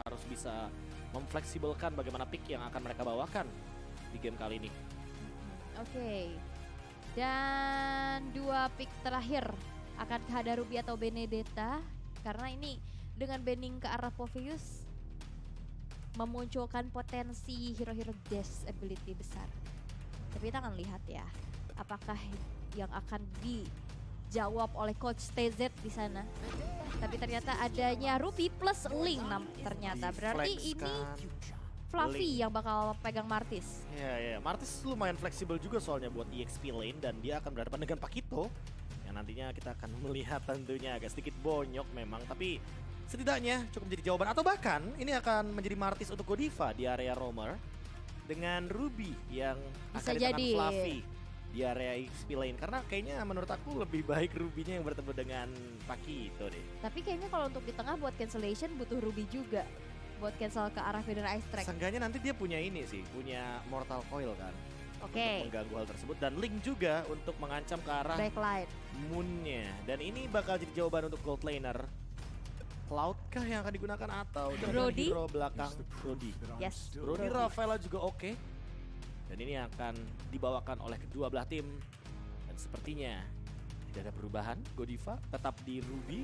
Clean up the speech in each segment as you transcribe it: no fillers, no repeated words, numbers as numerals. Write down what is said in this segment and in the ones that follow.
harus bisa memfleksibelkan bagaimana pick yang akan mereka bawakan di game kali ini. Oke. Dan dua pick terakhir, akankah ada Ruby atau Benedetta? Karena ini dengan banning ke arah Poveus memunculkan potensi hero-hero dash ability besar. Tapi kita akan lihat ya, apakah yang akan dijawab oleh Coach TZ di sana. Tapi ternyata adanya Ruby plus Link ternyata. Berarti ini Fluffy yang bakal pegang Martis. Ya, Martis lumayan fleksibel juga soalnya buat EXP lane dan dia akan berhadapan dengan Pakito. Yang nantinya kita akan melihat tentunya agak sedikit bonyok memang, tapi setidaknya cukup menjadi jawaban. Atau bahkan ini akan menjadi Martis untuk Godiva di area roamer dengan Ruby yang Bisa akan di tangan jadi Fluffy di area EXP lane. Karena kayaknya menurut aku lebih baik Ruby-nya yang bertemu dengan Pakito deh. Tapi kayaknya kalau untuk di tengah buat cancellation butuh Ruby juga. Buat cancel ke arah Feather Ice Track. Seenggaknya nanti dia punya ini sih, punya Mortal Coil kan. Oke. Untuk mengganggu hal tersebut. Dan Link juga untuk mengancam ke arah Backlight. Moon-nya. Dan ini bakal jadi jawaban untuk gold laner. Cloud kah yang akan digunakan atau dengan Brody? hero belakang Brody? Yes. Brody Rafaela juga oke. Dan ini akan dibawakan oleh kedua belah tim. Dan sepertinya tidak ada perubahan. Godiva tetap di Ruby.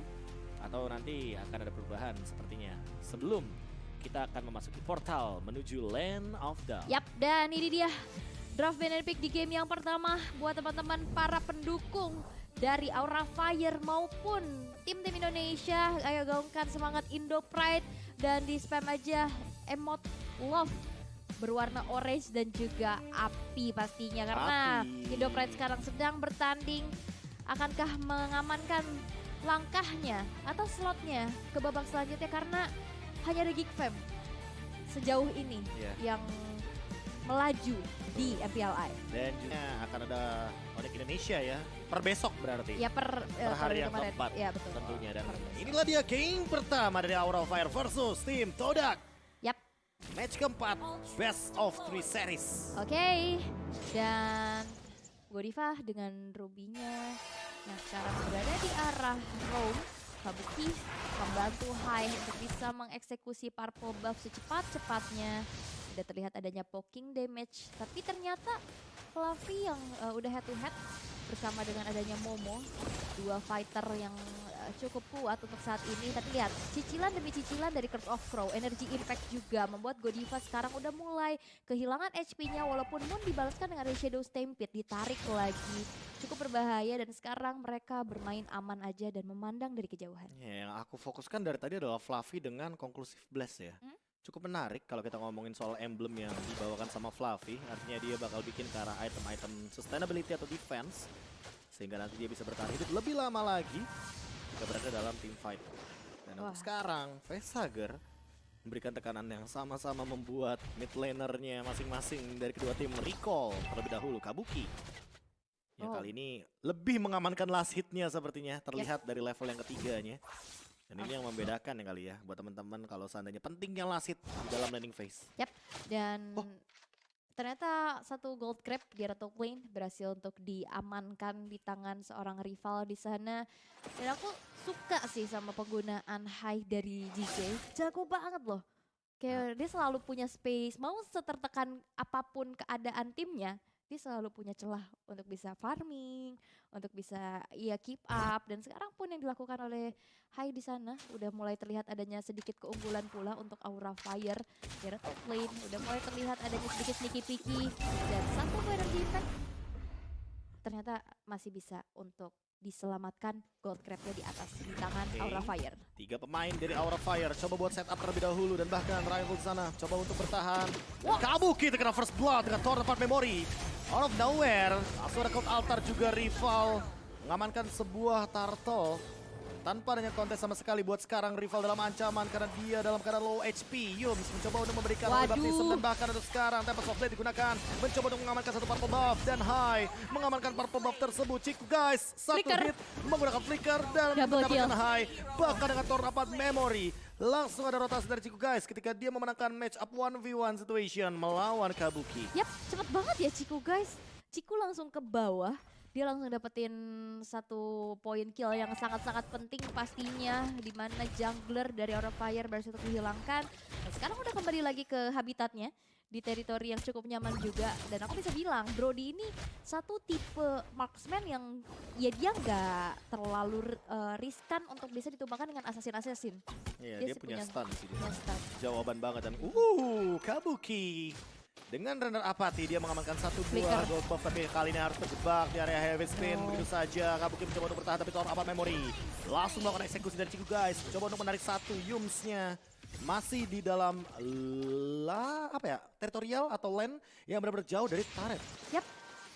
Atau nanti akan ada perubahan sepertinya. Sebelum kita akan memasuki portal menuju Land of Dawn. Yap, dan ini dia draft banner pick di game yang pertama buat teman-teman para pendukung dari Aura Fire maupun tim-tim Indonesia. Ayo gaungkan semangat Indo Pride dan di spam aja emot love berwarna orange dan juga api pastinya karena Api. Indo Pride sekarang sedang bertanding. Akankah mengamankan langkahnya atau slotnya ke babak selanjutnya karena hanya ada Geek Fam sejauh ini yang melaju di MPLI. Dan juga akan ada Onyx Indonesia ya, per besok berarti. Ya per hari yang kemarin. keempat Ya betul. tentunya. Dan Per besok. inilah dia game pertama dari Aura Fire versus tim Todak. Yap. Match keempat, best of 3 series. Oke. Dan Godiva dengan Ruby-nya yang sekarang berada di arah Rome. Kabuki membantu Hai untuk bisa mengeksekusi purple buff secepat-cepatnya. Sudah terlihat adanya poking damage, tapi ternyata Fluffy yang udah head to head bersama dengan adanya Momo, dua fighter yang cukup kuat untuk saat ini. Tapi lihat, cicilan demi cicilan dari Curse of Crow, energy impact juga membuat Godiva sekarang udah mulai kehilangan HP-nya walaupun Moon dibalaskan dengan Shadow Stampede, ditarik lagi. Cukup berbahaya dan sekarang mereka bermain aman aja dan memandang dari kejauhan. Ya, yang aku fokuskan dari tadi adalah Fluffy dengan Conclusive Blast ya. Cukup menarik kalau kita ngomongin soal emblem yang dibawakan sama Fluffy. Artinya dia bakal bikin ke arah item-item sustainability atau defense. Sehingga nanti dia bisa bertahan hidup lebih lama lagi jika berada dalam team fight. Dan untuk sekarang, Facehager memberikan tekanan yang sama-sama membuat mid lanernya masing-masing dari kedua tim recall terlebih dahulu Kabuki. Yang kali ini lebih mengamankan last hitnya sepertinya terlihat dari level yang ketiganya. Dan ini yang membedakan ya kali ya buat teman-teman kalau seandainya pentingnya last hit di dalam landing phase. Yap, dan ternyata satu gold grab di top lane berhasil untuk diamankan di tangan seorang rival di sana. Dan aku suka sih sama penggunaan high dari GJ, jago banget loh. Kayak dia selalu punya space, mau setertekan apapun keadaan timnya, dia selalu punya celah untuk bisa farming, untuk bisa keep up. Dan sekarang pun yang dilakukan oleh Hai di sana udah mulai terlihat adanya sedikit keunggulan pula untuk Aura Fire di top lane. Udah mulai terlihat adanya sedikit sneaky picky dan satu energy impact ternyata masih bisa untuk diselamatkan gold crabnya di atas di tangan Aura Fire. 3 pemain dari Aura Fire coba buat setup terlebih dahulu dan bahkan rival di sana coba untuk bertahan. Kabuki terkena first blood dengan Torn Apart Memory. Out of nowhere, langsung ada Cloud Altar juga rival mengamankan sebuah turtle. Tanpa adanya kontes sama sekali buat sekarang rival dalam ancaman karena dia dalam keadaan low HP. Yums mencoba untuk memberikan baptism dan bahkan untuk sekarang Tempest of Blade digunakan. Mencoba untuk mengamankan satu purple buff dan Hai mengamankan purple buff tersebut. Ciku guys, satu hit menggunakan flicker dan mendapatkan Hai. Bahkan dengan Torn Apart Memory. Langsung ada rotasi dari Ciku guys ketika dia memenangkan match up 1v1 situation melawan Kabuki. Yap, cepet banget ya Ciku guys. Ciku langsung ke bawah dia langsung dapetin satu poin kill yang sangat-sangat penting pastinya, di mana jungler dari Aura Fire berhasil untuk dihilangkan. Dan sekarang udah kembali lagi ke habitatnya di teritori yang cukup nyaman juga. Dan aku bisa bilang Brody ini satu tipe marksman yang ya dia nggak terlalu riskan untuk bisa ditumbangkan dengan assassin. Iya, dia sih punya stun sih dia. punya stun. Jawaban banget dan Kabuki. Dengan runner apati dia mengamankan satu Flicker. buah gold buff, tapi kali ini harus terjebak di area heavy spin. Oh. Begitu saja Kabuki mencoba untuk bertahan, tapi Tower apa memory langsung melakukan eksekusi dari Ciku guys. Coba untuk menarik satu Yumsnya. Masih di dalam teritorial atau lane yang benar-benar jauh dari turret. Yap,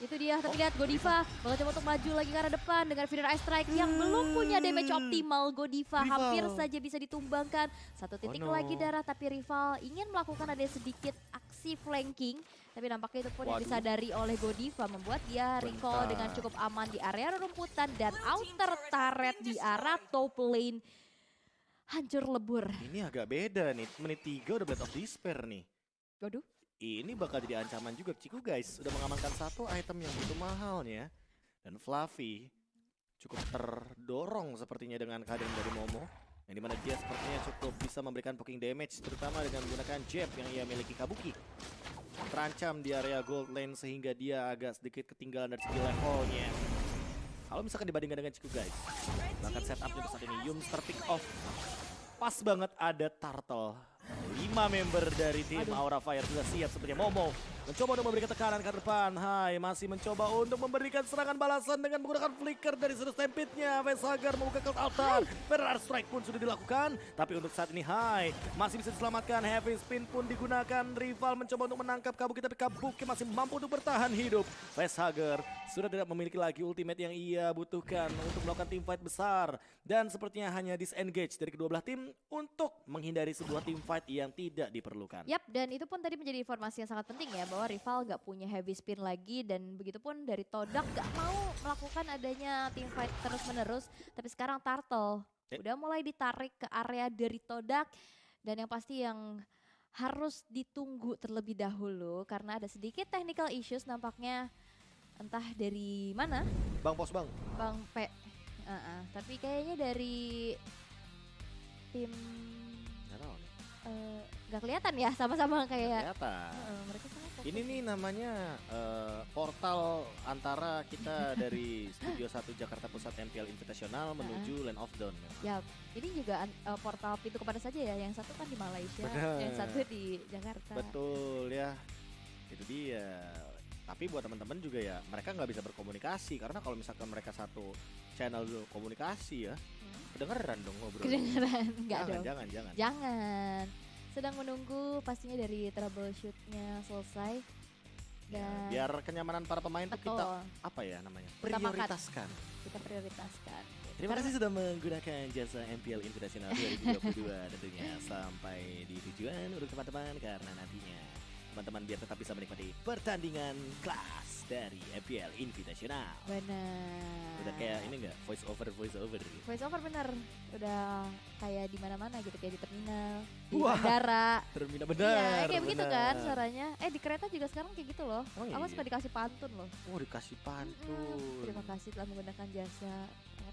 itu dia. Tapi lihat Godiva bakal coba untuk maju lagi ke arah depan dengan Feeder Ice Strike yang belum punya damage optimal. Godiva Rival. hampir saja bisa ditumbangkan. Satu titik no. lagi darah, tapi rival ingin melakukan ada sedikit aksi flanking. Tapi nampaknya itu pun yang Waduh. disadari oleh Godiva, membuat dia recall Bentar. dengan cukup aman di area rumputan dan outer turret di arah top lane. Hancur lebur. Ini agak beda nih, menit 3 udah Blade of Despair nih. Waduh. Ini bakal jadi ancaman juga Ciku guys. Udah mengamankan satu item yang begitu mahalnya. Dan Fluffy cukup terdorong sepertinya dengan kehadiran dari Momo. Yang dimana dia sepertinya cukup bisa memberikan poking damage, terutama dengan menggunakan jab yang ia miliki Kabuki. Terancam di area gold lane sehingga dia agak sedikit ketinggalan dari segi levelnya. Kalau misalkan dibandingkan dengan Ciku guys, bahkan setupnya untuk saat ini Yums terpick off. Pas banget ada Turtle. 5 member dari tim Aura Fire sudah siap sepertinya. Momo mencoba untuk memberikan tekanan ke depan. Hai, masih mencoba untuk memberikan serangan balasan dengan menggunakan flicker dari sudut stampede-nya. Veshagar membuka ke altar. Feral Strike pun sudah dilakukan. Tapi untuk saat ini Hai masih bisa diselamatkan. Heavy Spin pun digunakan. Rival mencoba untuk menangkap Kabuki, tapi Kabuki masih mampu untuk bertahan hidup. Veshagar sudah tidak memiliki lagi ultimate yang ia butuhkan untuk melakukan team fight besar. Dan sepertinya hanya disengage dari kedua belah tim untuk menghindari sebuah team fight yang tidak diperlukan. Yap, dan itu pun tadi menjadi informasi yang sangat penting ya, bahwa rival gak punya heavy spin lagi, dan begitupun dari Todak gak mau melakukan adanya team fight terus-menerus. Tapi sekarang Turtle udah mulai ditarik ke area dari Todak, dan yang pasti yang harus ditunggu terlebih dahulu karena ada sedikit technical issues nampaknya, entah dari mana. Bang Pos Bang. Bang P. Tapi kayaknya dari tim Nggak tahu nih. gak kelihatan ya, sama-sama kayak Kelihatan. mereka sama fokus. Ini nih namanya portal antara kita dari Studio 1 Jakarta Pusat MPL Invitational menuju Land of Dawn. Ya, ini juga portal pintu kepada saja ya. Yang satu kan di Malaysia, Benar. yang satu di Jakarta. Betul ya, itu dia. Tapi buat teman-teman juga ya, mereka nggak bisa berkomunikasi karena kalau misalkan mereka satu channel komunikasi ya, kedengeran dong ngobrol. Kedengeran, enggak dong. Jangan. Jangan. Sedang menunggu pastinya dari troubleshootnya selesai. Ya, Dan biar kenyamanan para pemain tuh kita betul, apa ya namanya? Utamakan. Prioritaskan. kita prioritaskan. Terima kasih sudah menggunakan jasa MPL Invitational 2022 tentunya sampai di tujuan untuk teman-teman, karena nantinya teman-teman biar tetap bisa menikmati pertandingan kelas dari MPL Invitational. Benar. Udah kayak ini enggak voice over Voice over bener. Udah kayak di mana-mana gitu, kayak di terminal, di Wah, bandara. terminal benar. Iya, kayak begitu benar. kan suaranya. Di kereta juga sekarang kayak gitu loh. Oh, Aku iya. suka dikasih pantun loh. Oh, dikasih pantun. Terima kasih telah menggunakan jasa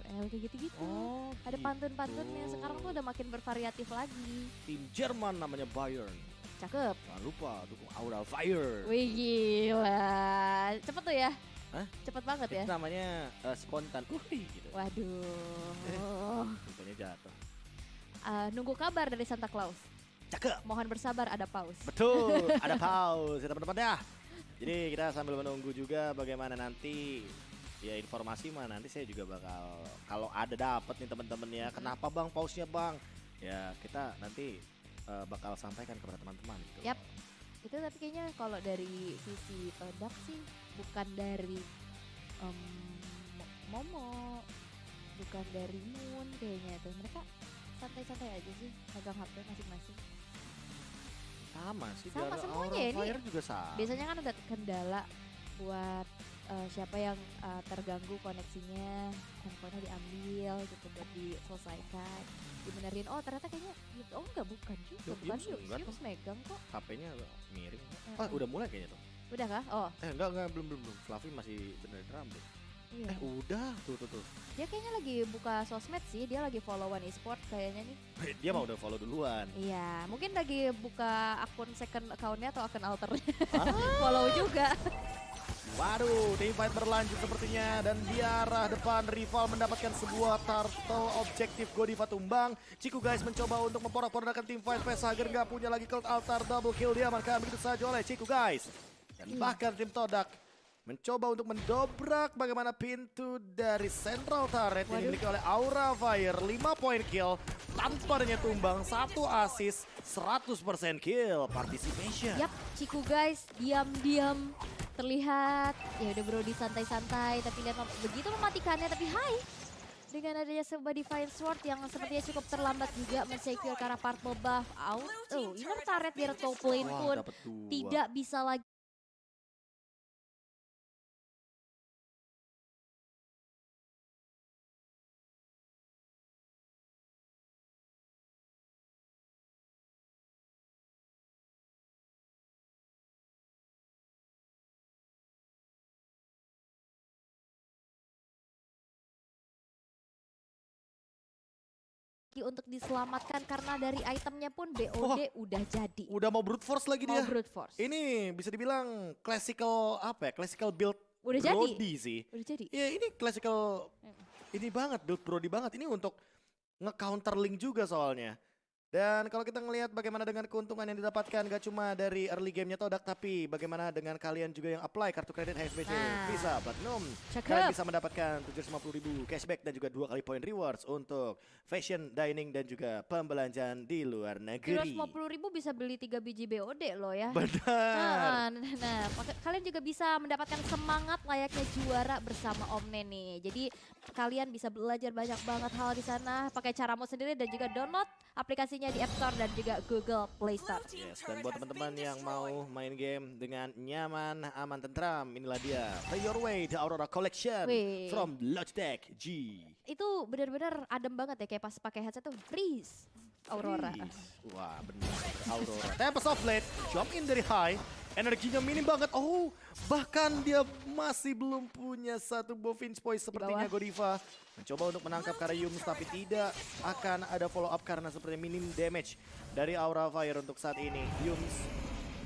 RL kayak gitu-gitu. Oh, Ada gitu. pantun-pantunnya. Sekarang tuh udah makin bervariatif lagi. Tim Jerman namanya Bayern. Cakep. Jangan lupa dukung Aura Fire. Wih gila. Cepet tuh ya. Hah? Cepet banget ya. Itu namanya spontan. Gitu. Waduh. Rupanya jatuh. Nunggu kabar dari Santa Claus. Cakep. Mohon bersabar, ada pause. Betul, ada pause ya teman-teman ya. Jadi kita sambil menunggu juga bagaimana nanti ya informasi mah nanti saya juga bakal kalau ada dapat nih teman-teman ya. Kenapa Bang pause-nya Bang? Ya kita nanti bakal sampaikan kepada teman-teman gitu. Yap. Itu tapi kayaknya kalau dari sisi Todak sih bukan dari Momo, bukan dari Moon kayaknya tuh. Mereka santai-santai aja sih megang HP masing-masing. Sama sih. Sama biar semuanya Aura ya, ini Fire juga sama. Biasanya kan ada kendala buat siapa yang terganggu koneksinya, handphonenya diambil gitu buat diselesaikan, dibenerin. Oh ternyata kayaknya gitu. Oh enggak, bukan juga, bukan Yums Yums, enggak tuh. Yums megang kok. HP-nya agak miring. Oh, udah mulai kayaknya tuh. Udah kah? Oh Enggak, belum. Fluffy masih benerin rambut. Iya. Udah tuh. Dia kayaknya lagi buka sosmed sih, dia lagi follow-an e-sport kayaknya nih. Dia mah udah follow duluan. Iya, mungkin lagi buka akun second account-nya atau akun alter-nya. Ah. Follow juga. Waduh, teamfight berlanjut sepertinya dan di arah depan rival mendapatkan sebuah turtle objektif Godiva tumbang. Ciku guys mencoba untuk memporak-porandakan teamfight. Facehugger nggak punya lagi Cult Altar, double kill diamankan begitu saja oleh Ciku guys. Dan bahkan tim Todak mencoba untuk mendobrak bagaimana pintu dari central turret yang dimiliki oleh Aura Fire. 5 point kill tanpa adanya tumbang, 1 assist, 100% kill participation. Yap, Ciku guys, diam-diam terlihat ya udah Brody santai-santai, tapi lihat begitu mematikannya, tapi hai dengan adanya sebuah Divine Sword yang sepertinya cukup terlambat juga men-secure ke arah purple buff out. Inner turret di top lane Wah, pun dapet 2. tidak bisa lagi. Untuk diselamatkan karena dari itemnya pun BOD udah jadi. Udah mau brute force lagi dia. Mau brute force. Ini bisa dibilang classical apa ya? Classical build Udah Brody jadi. sih. Udah jadi. Ya ini classical ini banget build Brody banget. Ini untuk nge-counter link juga soalnya. Dan kalau kita ngelihat bagaimana dengan keuntungan yang didapatkan gak cuma dari early gamenya Todak, tapi bagaimana dengan kalian juga yang apply kartu kredit HSBC Visa Platinum. Kalian bisa mendapatkan 750.000 cashback dan juga 2 kali point rewards untuk fashion, dining dan juga pembelanjaan di luar negeri. 750.000 bisa beli 3 biji BOD loh ya. Benar. Nah, kalian juga bisa mendapatkan semangat layaknya juara bersama Omne nih. Jadi kalian bisa belajar banyak banget hal di sana pakai caramu sendiri dan juga download aplikasinya di App Store dan juga Google Play Store. Yes, dan buat teman-teman yang mau main game dengan nyaman, aman, tentram, inilah dia Play Your Way The Aurora Collection from Logitech G. Itu benar-benar adem banget ya, kayak pas pakai headset tuh freeze Aurora. Wah benar, Aurora. Tempest of Blade, jump in dari high, energinya minim banget. Oh, bahkan dia masih belum punya satu Bovin's Poise sepertinya Godiva. Mencoba untuk menangkap Karyums tapi tidak akan ada follow up karena seperti minim damage dari Aura Fire untuk saat ini. Yums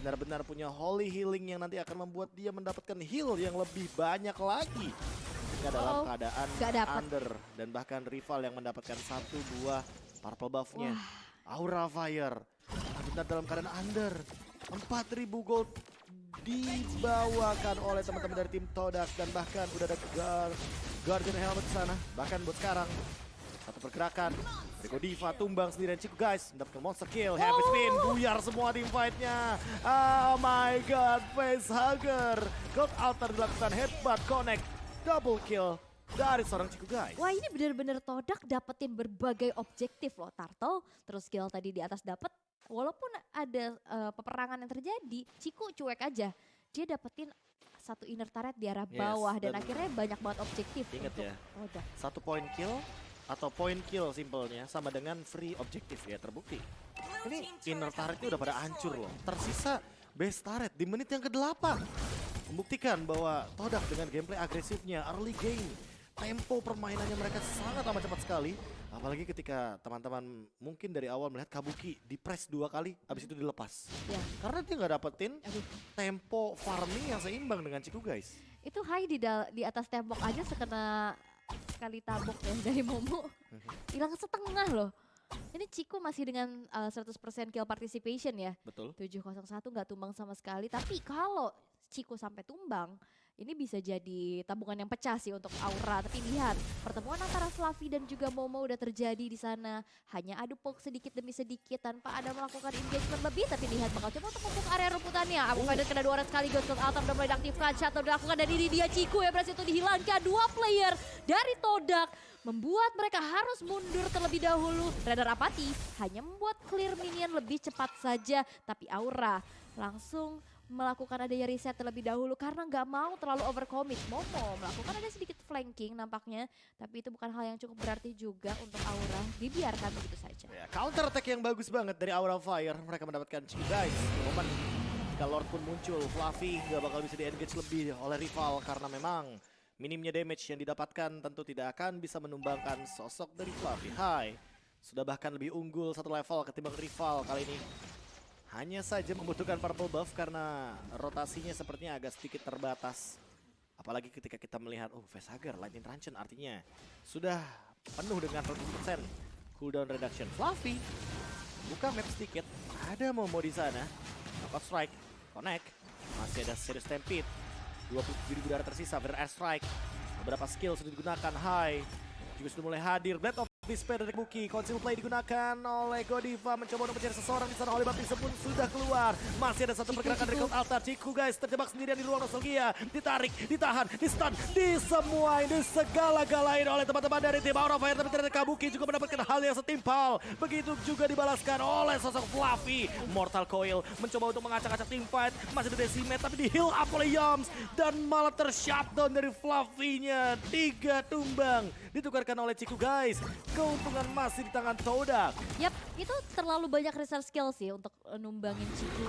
benar-benar punya holy healing yang nanti akan membuat dia mendapatkan heal yang lebih banyak lagi. Jika dalam keadaan under dan bahkan rival yang mendapatkan 1 buah purple buff-nya. Aura Fire benar dalam keadaan under. 4.000 gold dibawakan oleh teman-teman dari tim Todak dan bahkan udah ada Guardian Helmet di sana. Bahkan buat sekarang satu pergerakan dari Godiva tumbang sendirian. Ciku guys mendapatkan monster kill, heavy spin, buyar semua tim fight-nya. Oh my god, Facehugger. Gold Altar dilakukan headbutt connect, double kill dari seorang Ciku guys. Wah, ini benar-benar Todak dapetin berbagai objektif loh. Turtle, terus skill tadi di atas dapet. Walaupun ada peperangan yang terjadi, Ciku cuek aja. Dia dapetin satu inner turret di arah bawah dan akhirnya banyak banget objektif. Ingat untuk ya, Todak. 1 point kill atau point kill simpelnya sama dengan free objektif ya, terbukti. Ini inner turretnya udah pada hancur loh. Tersisa base turret di menit yang ke-8. Membuktikan bahwa Todak dengan gameplay agresifnya early game, tempo permainannya mereka sangat amat cepat sekali. Apalagi ketika teman-teman mungkin dari awal melihat Kabuki di press 2 kali, habis itu dilepas. Ya. Karena dia nggak dapetin tempo farming yang seimbang dengan Ciku guys. Itu high di atas tembok aja sekali tabok ya dari Momo. Hilang setengah loh. Ini Ciku masih dengan 100% kill participation ya. Betul. 701 nggak tumbang sama sekali. Tapi kalau Ciku sampai tumbang, ini bisa jadi tabungan yang pecah sih untuk Aura. Tapi lihat, pertemuan antara Fluffy dan juga Momo udah terjadi di sana. Hanya adu poke sedikit demi sedikit tanpa ada melakukan engagement lebih. Tapi lihat bakal coba untuk membuka area rumputannya. Avocado kena 2 orang sekaligus. Gold Altar udah mulai diaktifkan. Shuttle dilakukan dan ini dia Ciku ya berhasil untuk dihilangkan. 2 player dari Todak membuat mereka harus mundur terlebih dahulu. Radar Apati hanya membuat clear minion lebih cepat saja. Tapi Aura langsung melakukan adanya reset terlebih dahulu karena nggak mau terlalu overcommit. Momo melakukan ada sedikit flanking nampaknya, tapi itu bukan hal yang cukup berarti juga untuk Aura. Dibiarkan begitu saja. Ya, counter attack yang bagus banget dari Aura Fire. Mereka mendapatkan Ciku guys. Momen jika Lord pun muncul, Fluffy nggak bakal bisa di-engage lebih oleh rival karena memang minimnya damage yang didapatkan tentu tidak akan bisa menumbangkan sosok dari Fluffy. Hai, sudah bahkan lebih unggul satu level ketimbang rival kali ini. Hanya saja membutuhkan purple buff karena rotasinya sepertinya agak sedikit terbatas. Apalagi ketika kita melihat, Facehugger, Lightning Truncheon artinya sudah penuh dengan 100% cooldown reduction. Fluffy buka map sedikit, ada Momo di sana. Knockout strike, connect, masih ada Serious Stampede. 27.000 darah tersisa, Air Strike. Beberapa skill sudah digunakan, Hai juga sudah mulai hadir. Blade of Despair dari Buki, Conceal Play digunakan oleh Godiva, mencoba untuk mencari seseorang di sana. Oleh Baptiste pun sudah keluar. Masih ada satu pergerakan dari Cult Altar. Ciku guys terjebak sendirian di ruang nostalgia. Ditarik, ditahan, di stun, disemuain, disegala-galain oleh teman-teman dari tim Aura Fire. Tapi ternyata Kabuki juga mendapatkan hal yang setimpal. Begitu juga dibalaskan oleh sosok Fluffy. Mortal Coil mencoba untuk mengacak-acak tim fight. Masih ada Decimate tapi di heal up oleh Yams. Dan malah tershutdown dari Fluffy-nya. 3 tumbang ditukarkan oleh Ciku guys. Keuntungan masih di tangan Todak. Yap, itu terlalu banyak research skill sih untuk numbangin Ciku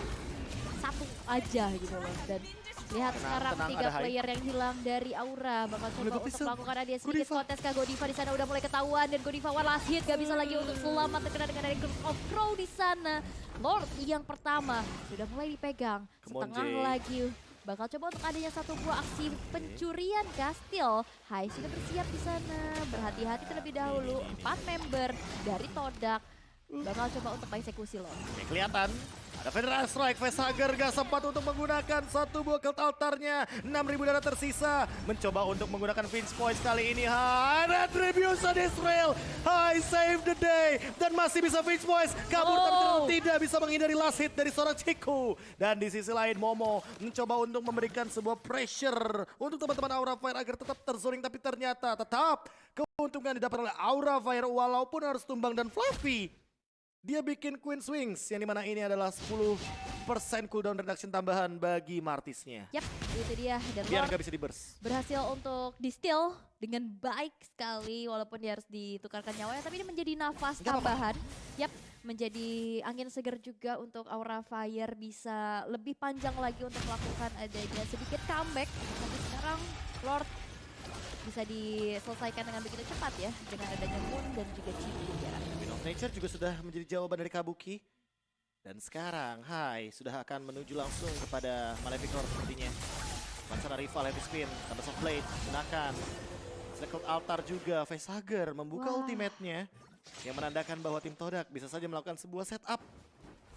satu aja gitu loh. Dan lihat sekarang tenang, 3 ada player yang hilang dari Aura. Bakal coba untuk melakukan dia sedikit Godiva. kontes ke Godiva di sana udah mulai ketahuan. Dan Godiva one last hit, gak bisa lagi untuk selamat terkena dengan dari Group of Crow di sana. Lord yang pertama sudah mulai dipegang. Come on, Setengah Jay. lagi. Bakal coba untuk adanya satu buah aksi pencurian Kastil. Hai sudah bersiap di sana. Berhati-hati terlebih dahulu. 4 member dari Todak bakal coba untuk eksekusi loh. Ini kelihatan. Ada Federal Strike, Facehugger gak sempat untuk menggunakan satu buah Cult Altarnya. 6.000 darah tersisa. Mencoba untuk menggunakan Vince Voice kali ini. Ada Retribution Israel. Hai, save the day. Dan masih bisa Vince Voice kabur tapi tidak bisa menghindari last hit dari seorang Ciku. Dan di sisi lain Momo mencoba untuk memberikan sebuah pressure untuk teman-teman Aura Fire agar tetap terzoning. Tapi ternyata tetap keuntungan didapat oleh Aura Fire walaupun harus tumbang dan Fluffy. Dia bikin Queen Swings yang dimana ini adalah 10% cooldown reduction tambahan bagi Martisnya. Yap, itu dia. Dan Biar Lord gak bisa di-burst. berhasil untuk di-steal dengan baik sekali walaupun dia harus ditukarkan nyawanya. Tapi ini menjadi nafas Nggak apa-apa. tambahan. Yap, menjadi angin segar juga untuk Aura Fire bisa lebih panjang lagi untuk melakukan adanya sedikit comeback. Tapi sekarang Lord bisa diselesaikan dengan begitu cepat ya. Dengan adanya Moon dan juga Ciku ya. Wind of Nature juga sudah menjadi jawaban dari Kabuki. Dan sekarang, Hai sudah akan menuju langsung kepada Maleficor sepertinya. Langsung ada rival Heavy Spin, tambah Soft Blade, gunakan. Cult Altar juga, Facehugger membuka Wah. ultimate-nya. Yang menandakan bahwa tim Todak bisa saja melakukan sebuah setup.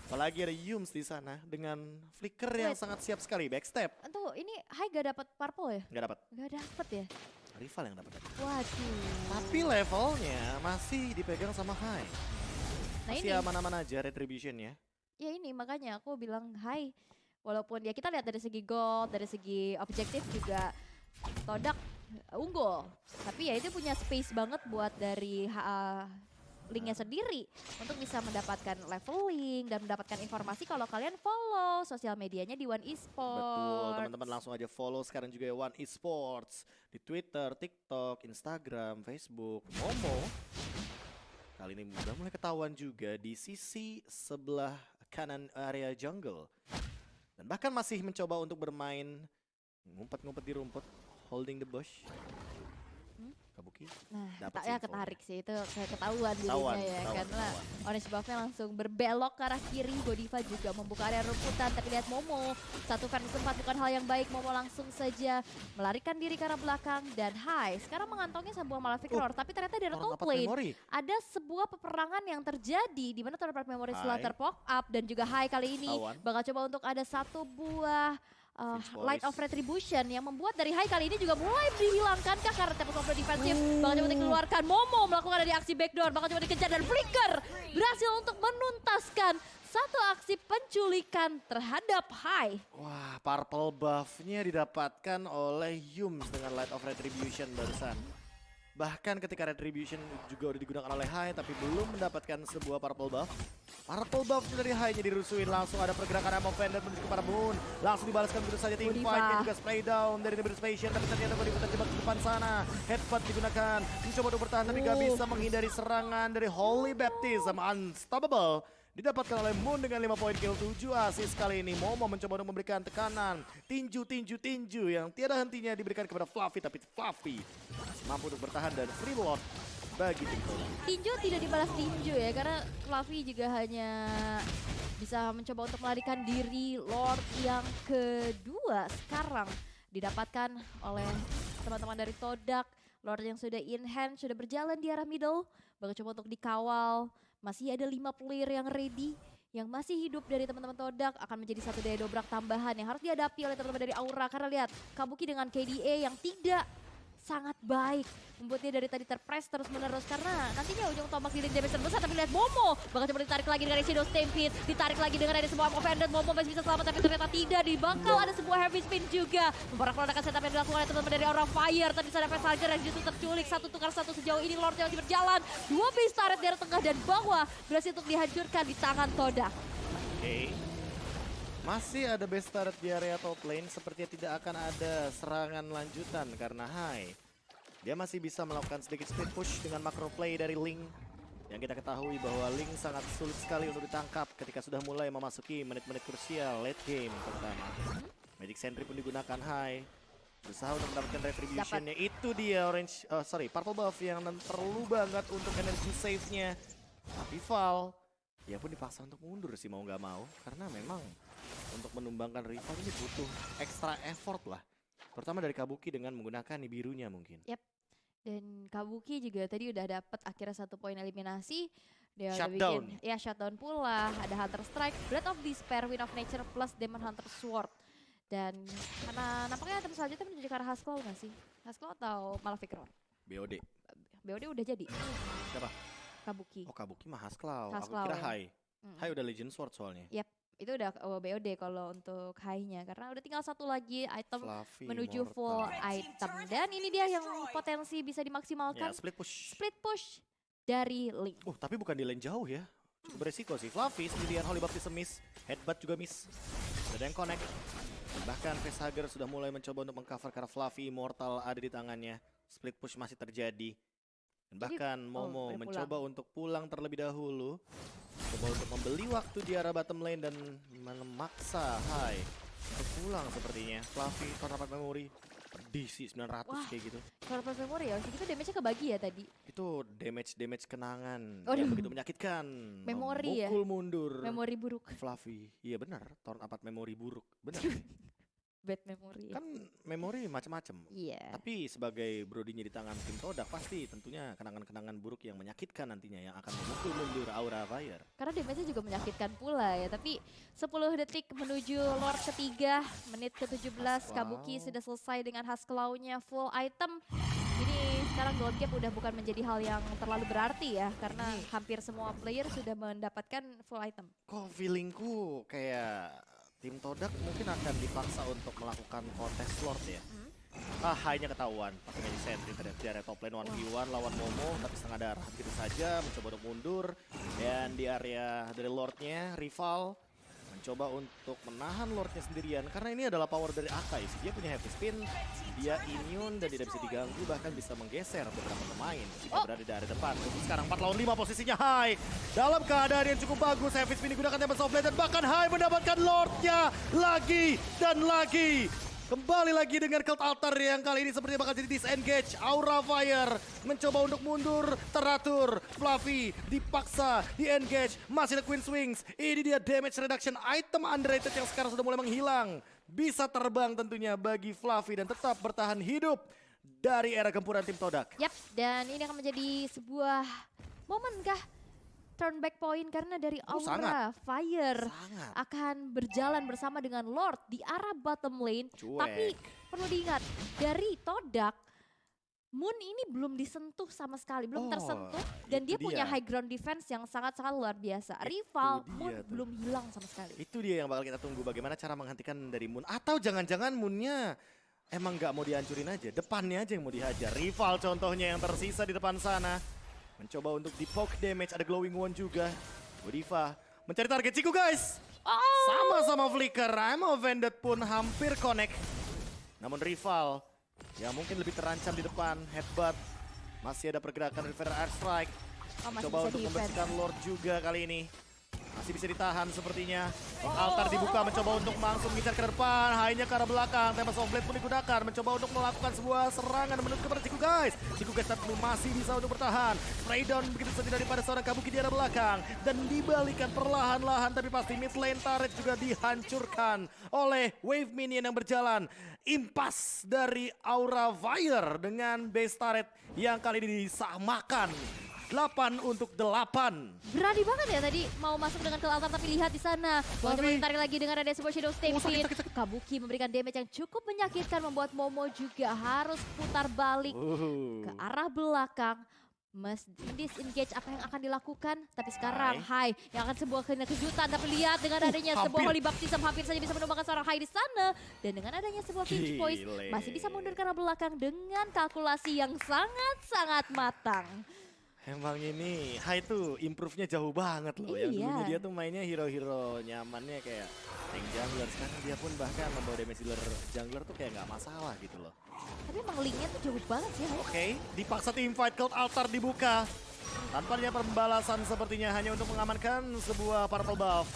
Apalagi ada Yums di sana dengan flicker yang Wait. sangat siap sekali. Backstep, Tuh, ini Hai gak dapat purple ya? nggak dapat. Gak dapet ya? Rival yang dapat tadi. Waduh. Tapi levelnya masih dipegang sama Hai. Nah Masih ini, aman-aman aja Retribution-nya. ya ini makanya aku bilang Hai. Walaupun ya kita lihat dari segi gold, dari segi objektif juga Todak unggul. Tapi ya itu punya space banget buat dari linknya sendiri untuk bisa mendapatkan leveling dan mendapatkan informasi kalau kalian follow sosial medianya di One Esports. Betul, teman-teman langsung aja follow sekarang juga ya One Esports di Twitter, TikTok, Instagram, Facebook, Momo. Kali ini udah mulai ketahuan juga di sisi sebelah kanan area jungle. Dan bahkan masih mencoba untuk bermain ngumpet-ngumpet di rumput, holding the bush. Kabuki. Nah, Dapat ya info. ketarik sih itu ketahuan Ketahuan, dirinya ya ketahuan, karena ketahuan. Orange Buffnya langsung berbelok ke arah kiri. Godiva juga membuka area rumputan tapi lihat Momo satu versus 4 bukan hal yang baik. Momo langsung saja melarikan diri ke arah belakang dan Hai sekarang mengantongi sebuah Maleficor tapi ternyata di Orang top dapat lane memori. ada sebuah peperangan yang terjadi di mana terdapat memori Hai. setelah terpop up dan juga Hai kali ini Ketahuan. bakal coba untuk ada satu buah Vince Light Voice. of Retribution yang membuat dari Hai kali ini juga mulai dihilangkan kah karena tempo komplek defensif. Bakal coba dikeluarkan Momo melakukan dari aksi backdoor, bakal coba dikejar dan Flicker berhasil untuk menuntaskan satu aksi penculikan terhadap Hai. Wah, purple buff-nya didapatkan oleh Yums dengan Light of Retribution barusan. Bahkan ketika Retribution juga udah digunakan oleh Hai tapi belum mendapatkan sebuah purple buff. Purple buff dari Hai-nya dirusuin, langsung ada pergerakan Ammo Vendor menuju ke para Moon. Langsung dibalaskan begitu saja tim Godiva. fight dan juga spray down dari Nimbus Station. Tapi ternyata Godiva terjebak di depan sana. Headbutt digunakan, mencoba untuk bertahan tapi gak bisa menghindari serangan dari Holy Baptism. Unstoppable didapatkan oleh Moon dengan 5 poin kill, 7 assist kali ini. Momo mencoba untuk memberikan tekanan, tinju yang tiada hentinya diberikan kepada Fluffy, tapi Fluffy masih mampu untuk bertahan dan free lord bagi tim Todak. Tinju tidak dibalas tinju ya, karena Fluffy juga hanya bisa mencoba untuk melarikan diri. Lord yang kedua sekarang didapatkan oleh teman-teman dari Todak. Lord yang sudah in hand, sudah berjalan di arah middle, bakal coba untuk dikawal. Masih ada 5 player yang ready, yang masih hidup dari teman-teman Todak, akan menjadi satu daya dobrak tambahan yang harus dihadapi oleh teman-teman dari Aura. Karena lihat, Kabuki dengan KDA yang tidak sangat baik, membuatnya dari tadi terpress terus menerus karena nantinya ujung tombak di damage terbesar. Tapi lihat Momo bakal coba ditarik lagi dengan Shadow Stampede, ditarik lagi dengan ada sebuah Offended. Momo masih bisa selamat tapi ternyata tidak, di bangkal ada sebuah heavy spin juga. Memporak-porandakan setup yang dilakukan oleh teman-teman dari Aura Fire. Tadi ada Fasager yang justru terculik, 1 tukar 1 sejauh ini. Lord masih berjalan, 2 base turret dari tengah dan bawah berhasil untuk dihancurkan di tangan Todak. Oke. Masih ada base turret di area top lane, sepertinya tidak akan ada serangan lanjutan karena dia masih bisa melakukan sedikit split push dengan macro play dari Ling. Yang kita ketahui bahwa Ling sangat sulit sekali untuk ditangkap ketika sudah mulai memasuki menit-menit krusial late game terutama. Magic Sentry pun digunakan berusaha untuk mendapatkan retribution-nya. Itu dia purple buff yang perlu banget untuk energy save-nya. Tapi Val, dia pun dipaksa untuk mundur sih mau nggak mau karena memang untuk menumbangkan rival ini butuh extra effort lah. Terutama dari Kabuki dengan menggunakan birunya mungkin. Yap. Dan Kabuki juga tadi udah dapat akhirnya 1 poin eliminasi. Dia Shutdown. udah bikin shutdown pula. Ada Hunter Strike, Blade of Despair, Wind of Nature plus Demon Hunter Sword. Dan karena nampaknya item selanjutnya menuju ke arah Haskell nggak sih? Haskell atau Malefic Roar? BOD. BOD udah jadi. Siapa? Kabuki. Oh Kabuki mah Haskell. Aku Haskell, kira ya. Hai. Hai udah Legend Sword soalnya. Yap. Itu udah BOD kalau untuk high-nya. Karena udah tinggal 1 lagi item Fluffy, menuju Mortal. full item. Dan ini dia yang potensi bisa dimaksimalkan. Ya, split push. Split push dari Link. Tapi bukan di lane jauh ya. Cukup beresiko sih. Fluffy sendirian, Holy Baptism miss. Headbutt juga miss. Ada yang connect. Bahkan Facehugger sudah mulai mencoba untuk mengcover karena Fluffy Immortal ada di tangannya. Split push masih terjadi. Dan bahkan Momo mencoba untuk pulang terlebih dahulu. Coba untuk membeli waktu di arah bottom lane dan memaksa untuk pulang sepertinya. Fluffy, Corner Memory. Pedih sih 900 kayak gitu. Corner Memory ya, segitu damage-nya kebagi ya tadi. Itu damage kenangan Aduh. yang begitu menyakitkan. Memori ya? Memukul mundur. Memori buruk. Fluffy. Iya benar, Torn Apart Memory buruk. Benar. Bad memory. Kan memori macam-macam. Iya. Tapi sebagai brodinya di tangan tim Todak pasti tentunya kenangan-kenangan buruk yang menyakitkan nantinya yang akan memukul mundur Aura Fire. Karena damage-nya juga menyakitkan pula ya. Tapi 10 detik menuju Lord ketiga, menit ke-17 Kabuki sudah selesai dengan Haskell-nya full item. Ini sekarang gold gap udah bukan menjadi hal yang terlalu berarti ya. Karena hampir semua player sudah mendapatkan full item. Kok feelingku kayak tim Todak mungkin akan dipaksa untuk melakukan kontes Lord ya. Hanya ketahuan pakai Magic Sentry di area top lane 1v1 lawan Momo tapi setengah darah begitu saja mencoba untuk mundur. Dan di area dari Lordnya rival mencoba untuk menahan Lordnya sendirian karena ini adalah power dari Akai sih. Dia punya heavy spin, dia immune dan tidak bisa diganggu, bahkan bisa menggeser beberapa pemain jika berada di area depan. Untuk sekarang 4 lawan 5 posisinya dalam keadaan yang cukup bagus. Heavy spin digunakan Tempest of Blade dan bahkan mendapatkan Lordnya lagi dan lagi. Kembali lagi dengan Cult Altar yang kali ini sepertinya bakal jadi disengage. Aura Fire mencoba untuk mundur, teratur. Fluffy dipaksa, di-engage. Masih ada Queen's Wings. Ini dia damage reduction item underrated yang sekarang sudah mulai menghilang. Bisa terbang tentunya bagi Fluffy dan tetap bertahan hidup dari era gempuran tim Todak. Yap, dan ini akan menjadi sebuah momen kah? Turn back point karena dari Aura Fire akan berjalan bersama dengan Lord di arah bottom lane. Tapi perlu diingat dari Todak, Moon ini belum disentuh sama sekali, belum tersentuh dan dia punya high ground defense yang sangat-sangat luar biasa. Rival Moon belum hilang sama sekali. Itu dia yang bakal kita tunggu, bagaimana cara menghentikan dari Moon. Atau jangan-jangan Moonnya emang nggak mau dihancurin aja, depannya aja yang mau dihajar. Rival contohnya yang tersisa di depan sana. Mencoba untuk di poke damage, ada glowing one juga. Godiva mencari target Ciku guys. Sama-sama flicker, Offended pun hampir connect. Namun rival yang mungkin lebih terancam di depan, headbutt. Masih ada pergerakan dari Air Strike. Coba untuk membersihkan Lord juga kali ini. Masih bisa ditahan sepertinya. Altar dibuka mencoba untuk langsung mengincar ke depan. Hanya ke arah belakang. Tempest of Blade pun digunakan. Mencoba untuk melakukan sebuah serangan menuju kepada Ciku Guys. Ciku Guys tapi masih bisa untuk bertahan. Spray down begitu saja daripada seorang Kabuki di arah belakang. Dan dibalikan perlahan-lahan. Tapi pasti mid lane turret juga dihancurkan oleh wave minion yang berjalan. Impas dari Aura Fire dengan base turret yang kali ini disamakan. 8 untuk 8. Berani banget ya tadi mau masuk dengan kill altar, tapi lihat di sana. Coba ditarik lagi dengan ada sebuah Shadow Stampede. Kabuki memberikan damage yang cukup menyakitkan, membuat Momo juga harus putar balik ke arah belakang. Disengage apa yang akan dilakukan, tapi sekarang Hai yang akan sebuah kejutan, tapi lihat dengan adanya sebuah Holy Baptism hampir saja bisa menumbangkan seorang Hai di sana, dan dengan adanya sebuah pinch point masih bisa mundur ke arah belakang dengan kalkulasi yang sangat-sangat matang. Emang ini Hai tuh improve-nya jauh banget loh. Yang dulunya dia tuh mainnya hero-hero nyamannya kayak tank jungler. Sekarang dia pun bahkan membawa damage dealer jungler tuh kayak nggak masalah gitu loh. Tapi emang linknya tuh jauh banget sih. Oke, dipaksa teamfight, Cloud Altar dibuka. Tanpa adanya pembalasan sepertinya hanya untuk mengamankan sebuah purple buff.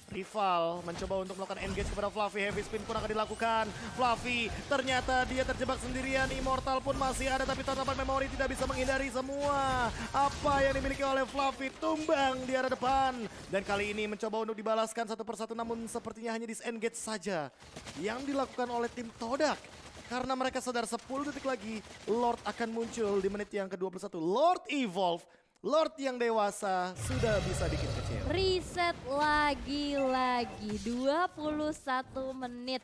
Rival mencoba untuk melakukan engage kepada Fluffy. Heavy spin pun akan dilakukan. Fluffy ternyata dia terjebak sendirian. Immortal pun masih ada, tapi tatapan memori tidak bisa menghindari semua apa yang dimiliki oleh Fluffy. Tumbang di arah depan. Dan kali ini mencoba untuk dibalaskan satu persatu, namun sepertinya hanya disengage saja yang dilakukan oleh tim Todak. Karena mereka sadar 10 detik lagi Lord akan muncul di menit yang ke-21. Lord Evolve, Lord yang dewasa sudah bisa bikin kecil. Reset lagi-lagi 21 menit.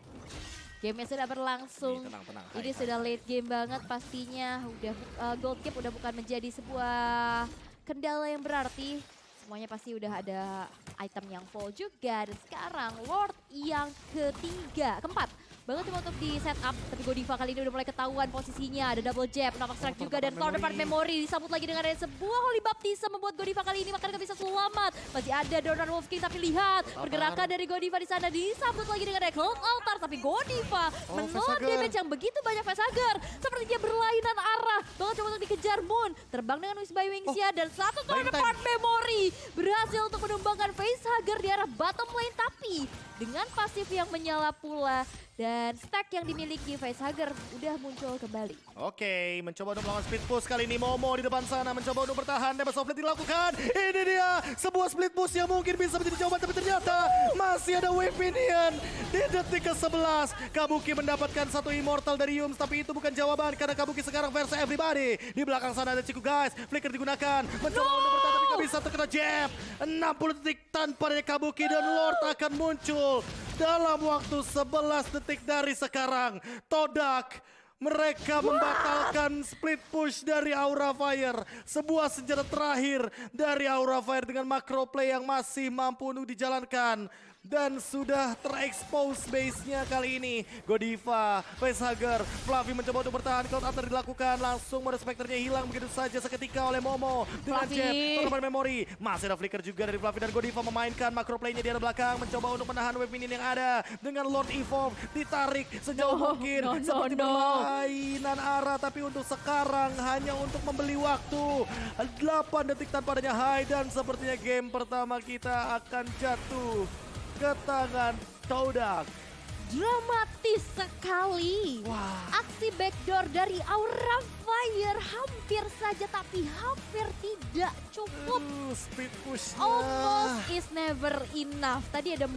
Gamenya sudah berlangsung. Tenang. Ini sudah late game banget pastinya. Udah gold cap udah bukan menjadi sebuah kendala yang berarti. Semuanya pasti udah ada item yang full juga. Dan sekarang Lord yang keempat banget cuma untuk di setup, tapi Godiva kali ini udah mulai ketahuan posisinya. Ada double jab, napak strike juga, dan counterpart memory disambut lagi dengan ada sebuah Holy Baptism membuat Godiva kali ini makanya gak bisa selamat. Masih ada Donor Wolf King, tapi lihat pergerakan dari Godiva di sana disambut lagi dengan ada Cloud Altar, tapi Godiva menelan damage yang begitu banyak. Facehugger sepertinya berlainan arah, bahkan coba untuk dikejar Moon, terbang dengan Wish by Wings-nya, dan satu counterpart memory berhasil untuk menumbangkan Facehugger di arah bottom lane, tapi dengan pasif yang menyala pula. Dan stack yang dimiliki Facehugger udah muncul kembali. Oke, mencoba untuk melakukan split push kali ini. Momo di depan sana mencoba untuk bertahan. Tempest of Blade dilakukan. Ini dia sebuah split push yang mungkin bisa menjadi jawaban, tapi ternyata masih ada wave minion di detik ke-11. Kabuki mendapatkan satu immortal dari Yums, tapi itu bukan jawaban karena Kabuki sekarang versus everybody. Di belakang sana ada Ciku Guys. Flicker digunakan. Mencoba untuk bertahan, tapi gak bisa, terkena jab. 60 detik tanpa adanya Kabuki, dan Lord akan muncul dalam waktu 11 detik dari sekarang. Todak, mereka membatalkan split push dari Aura Fire. Sebuah senjata terakhir dari Aura Fire dengan macro play yang masih mampu untuk dijalankan. Dan sudah terekspos base-nya kali ini. Godiva, Facehugger, Fluffy mencoba untuk bertahan. Cloud Altar dilakukan, langsung mode Spectre-nya hilang begitu saja seketika oleh Momo. Dengan jab, korban memory. Masih ada flicker juga dari Fluffy, dan Godiva memainkan macro play-nya di arah belakang. Mencoba untuk menahan wave minion yang ada. Dengan Lord Evolve ditarik sejauh mungkin. Seperti berlainan arah, tapi untuk sekarang hanya untuk membeli waktu. 8 detik tanpa adanya Hai, dan sepertinya game pertama kita akan jatuh ke tangan Todak. Dramatis sekali. Aksi backdoor dari Aura Fire hampir saja, tapi hampir tidak cukup. Speed push-nya. Almost is never enough. Tadi ada